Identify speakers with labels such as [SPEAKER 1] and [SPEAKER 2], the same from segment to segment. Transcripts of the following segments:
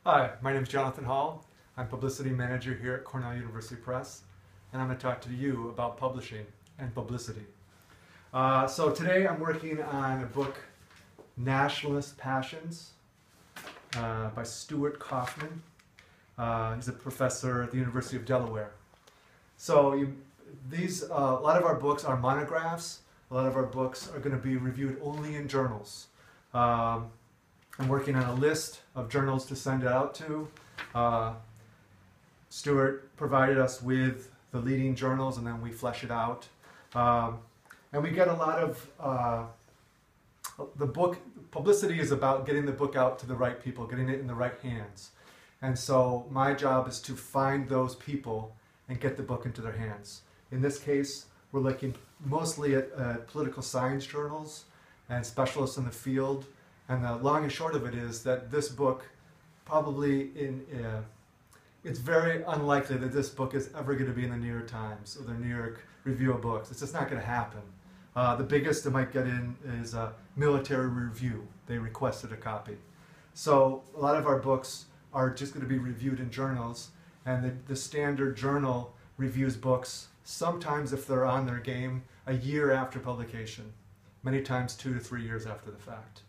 [SPEAKER 1] Hi, my name is Jonathan Hall. I'm Publicity Manager here at Cornell University Press, and I'm going to talk to you about publishing and publicity. So today I'm working on a book, Nationalist Passions, by Stuart Kaufman. He's a professor at the University of Delaware. So a lot of our books are monographs. A lot of our books are going to be reviewed only in journals. I'm working on a list of journals to send it out to. Stuart provided us with the leading journals, and then we flesh it out. And we get a lot of the book. Publicity is about getting the book out to the right people, getting it in the right hands. And so my job is to find those people and get the book into their hands. In this case, we're looking mostly at political science journals and specialists in the field. And the long and short of it is that this book probably it's very unlikely that this book is ever going to be in the New York Times or the New York Review of Books. It's just not going to happen. The biggest it might get in is a Military Review. They requested a copy. So a lot of our books are just going to be reviewed in journals, and the standard journal reviews books sometimes, if they're on their game, a year after publication, many times 2 to 3 years after the fact.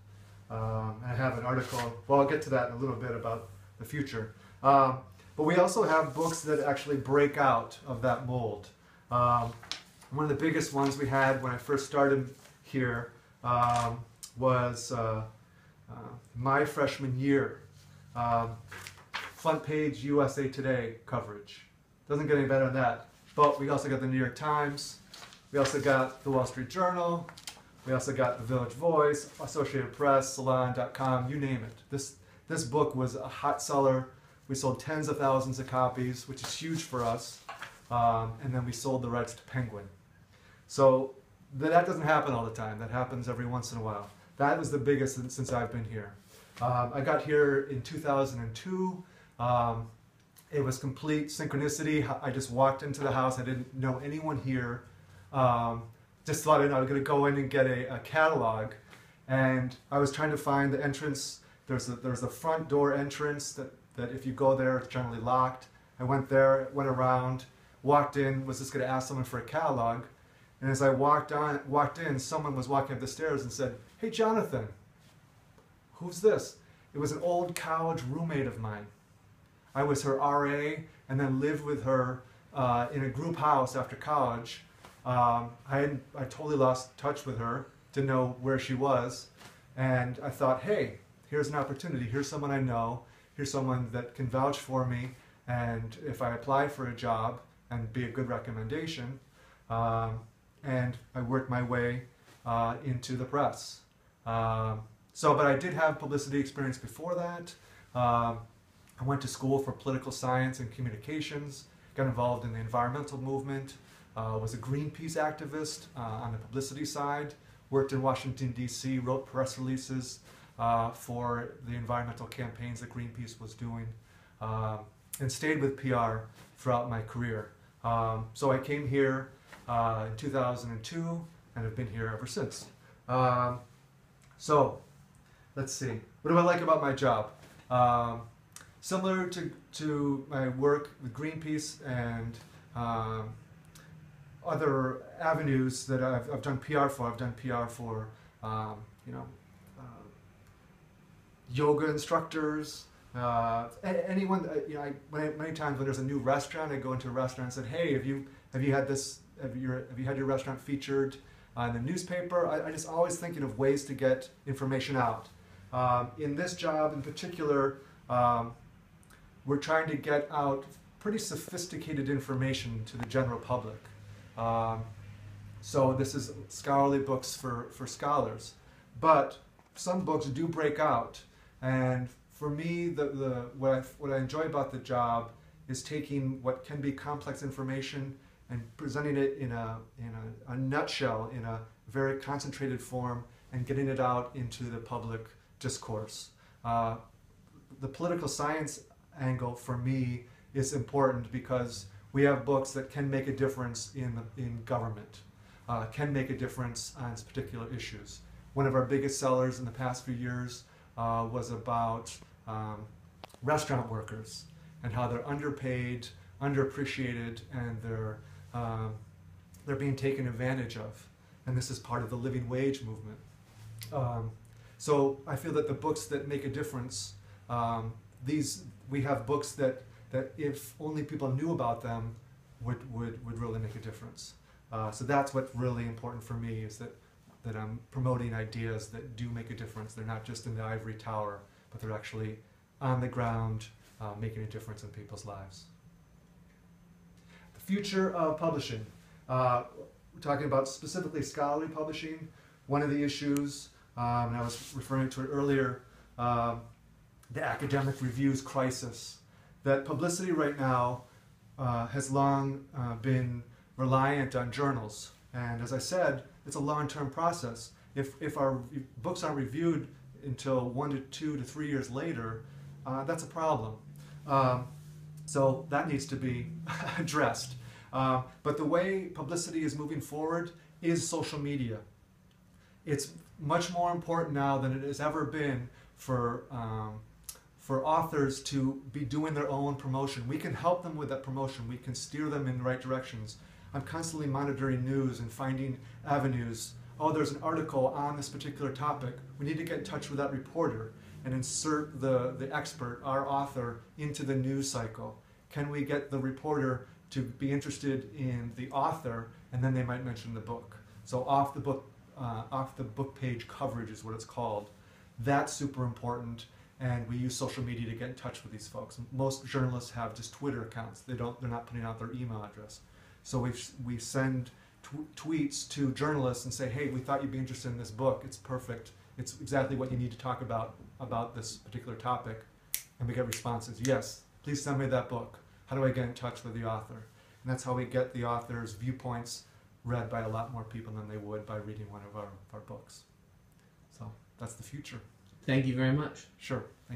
[SPEAKER 1] I have an article, well, I'll get to that in a little bit about the future. But we also have books that actually break out of that mold. One of the biggest ones we had when I first started here was my freshman year. Front page USA Today coverage. Doesn't get any better than that. But we also got the New York Times. We also got the Wall Street Journal. We also got the Village Voice, Associated Press, Salon.com, you name it. This book was a hot seller. We sold tens of thousands of copies, which is huge for us. And then we sold the rights to Penguin. So that doesn't happen all the time. That happens every once in a while. That was the biggest since I've been here. I got here in 2002. It was complete synchronicity. I just walked into the house. I didn't know anyone here. Just thought I was going to go in and get a catalog, and I was trying to find the entrance. There's a front door entrance that if you go there, it's generally locked. I went there, went around, walked in, was just going to ask someone for a catalog, and as I walked in, someone was walking up the stairs and said, "Hey, Jonathan, who's this?" It was an old college roommate of mine. I was her RA, and then lived with her in a group house after college. I totally lost touch with her, didn't know where she was, and I thought, hey, here's an opportunity. Here's someone I know. Here's someone that can vouch for me, and if I apply for a job and be a good recommendation, and I worked my way into the press. But I did have publicity experience before that. I went to school for political science and communications, got involved in the environmental movement, was a Greenpeace activist on the publicity side, worked in Washington, D.C., wrote press releases for the environmental campaigns that Greenpeace was doing, and stayed with PR throughout my career. So I came here in 2002 and have been here ever since. So let's see. What do I like about my job? Similar to my work with Greenpeace and other avenues that I've done PR for. I've done PR for, yoga instructors, anyone. Many times when there's a new restaurant, I go into a restaurant and said, "Hey, have you had your restaurant featured in the newspaper?" I just always thinking of ways to get information out. In this job in particular, we're trying to get out pretty sophisticated information to the general public. So this is scholarly books for scholars, but some books do break out, and for me, what I enjoy about the job is taking what can be complex information and presenting it in a nutshell, in a very concentrated form, and getting it out into the public discourse. The political science angle for me is important because we have books that can make a difference in government, can make a difference on particular issues. One of our biggest sellers in the past few years was about restaurant workers and how they're underpaid, underappreciated, and they're being taken advantage of. And this is part of the living wage movement. So I feel that the books that make a difference, we have books that if only people knew about them would really make a difference. So that's what's really important for me, is that I'm promoting ideas that do make a difference. They're not just in the ivory tower, but they're actually on the ground, making a difference in people's lives. The future of publishing. We're talking about specifically scholarly publishing. One of the issues, and I was referring to it earlier, the academic reviews crisis. That publicity right now has long been reliant on journals. And as I said, it's a long-term process. If our books aren't reviewed until 1 to 2 to 3 years later, that's a problem. So that needs to be addressed. But the way publicity is moving forward is social media. It's much more important now than it has ever been for authors to be doing their own promotion. We can help them with that promotion. We can steer them in the right directions. I'm constantly monitoring news and finding avenues. Oh, there's an article on this particular topic. We need to get in touch with that reporter and insert the expert, our author, into the news cycle. Can we get the reporter to be interested in the author, and then they might mention the book? So off the book page coverage is what it's called. That's super important, and we use social media to get in touch with these folks. Most journalists have just Twitter accounts. They're not putting out their email address. So we send tweets to journalists and say, hey, we thought you'd be interested in this book. It's perfect. It's exactly what you need to talk about this particular topic. And we get responses. Yes, please send me that book. How do I get in touch with the author? And that's how we get the author's viewpoints read by a lot more people than they would by reading one of our books. So that's the future.
[SPEAKER 2] Thank you very much.
[SPEAKER 1] Sure. Thank you.